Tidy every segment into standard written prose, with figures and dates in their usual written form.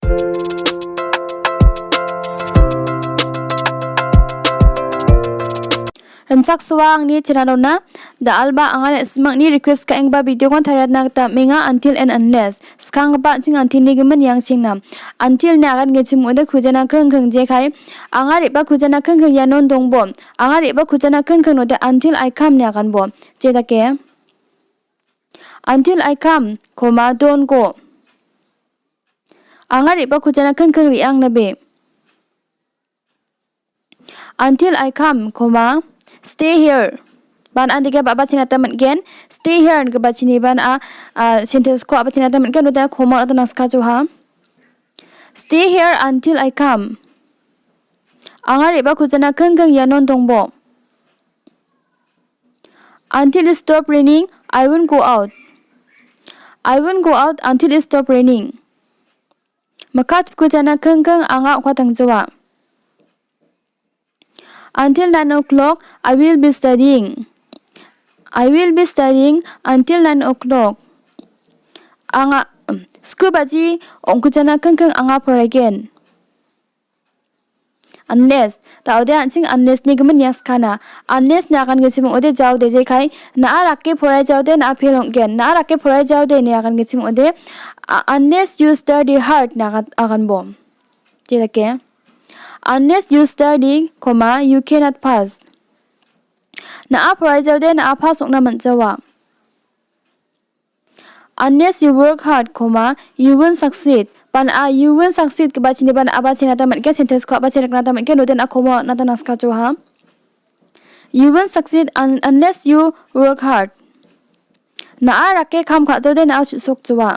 Ramchak suwang ni channelona da alba angare smang ni request ka engba video kon thariat na ta menga until and unless skang ba ching until ni gimin yang singnam until na gan ngechim ode khujana khang khang je khai angare ba khujana khang khang yanon dongbo angare ba khujana khang khang ode until I come na gan bo je da ke until I come comma don't go angare ba khujana khang khang ri ang na be until I come comma stay here ban andike baba chinata gen stay here ke bachini ban a sentence ko aba chinata gen no da khoma ata naska jo ha stay here until I come angare ba khujana khang khang yanon dongbo until it stop raining I won't go out until it stop raining makat khujana khang khang anga khwatang jowa until 9 o'clock I will be studying until 9 o'clock anga school baji ongkujana khang khang anga for again unless ta ode anching unless ni gimin yas khana unless na kan gechim ode jaw de je khai na rakke phorai jaw de na phelong gen na rakke phorai jaw de ne kan gechim ode unless you study hard na agan bom je ke unless you study comma you cannot pass na phorai jaw de na pass okna man jawa unless you work hard comma you won't succeed pan you won't succeed ke bachini ban aba china ta man ke sentence ko aba china ta man ke no den akhomo na ta naska jo ha you won't succeed unless you work hard na rakke kham kha jaw de na sok jowa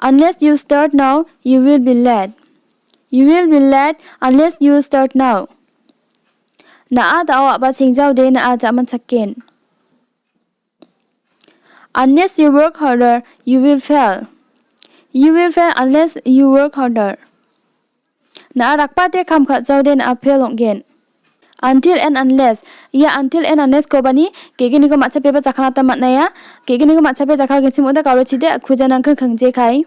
unless you start now you will be late unless you start now na da wa ba chingjaw de na a jaman sakken unless you work harder you will fail unless you work harder na rakpa te kham kha jaw de na fail ongen until and unless until and unless ko bani kegini ko macha pe ba jakhana ta mat na ya kegini ko macha pe jakhal ge chim oda kawre chide khujana khang khang je khai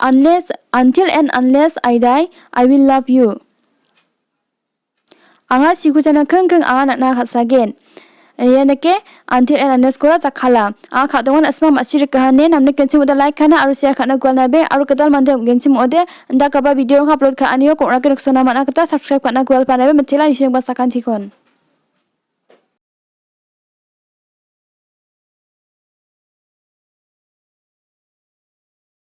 until and unless I die I will love you anga sikujana khang khang anga na khatsa gen yanake until and unless kora jakkala a kha dongan asma masir kahane namne kenchim oda like khana aru share khana golna be aru kadal mande genchim ode nda kaba video upload kha aniyo kora ke raksona mana kata subscribe khana gol panabe mithila niseng ba sakan thikon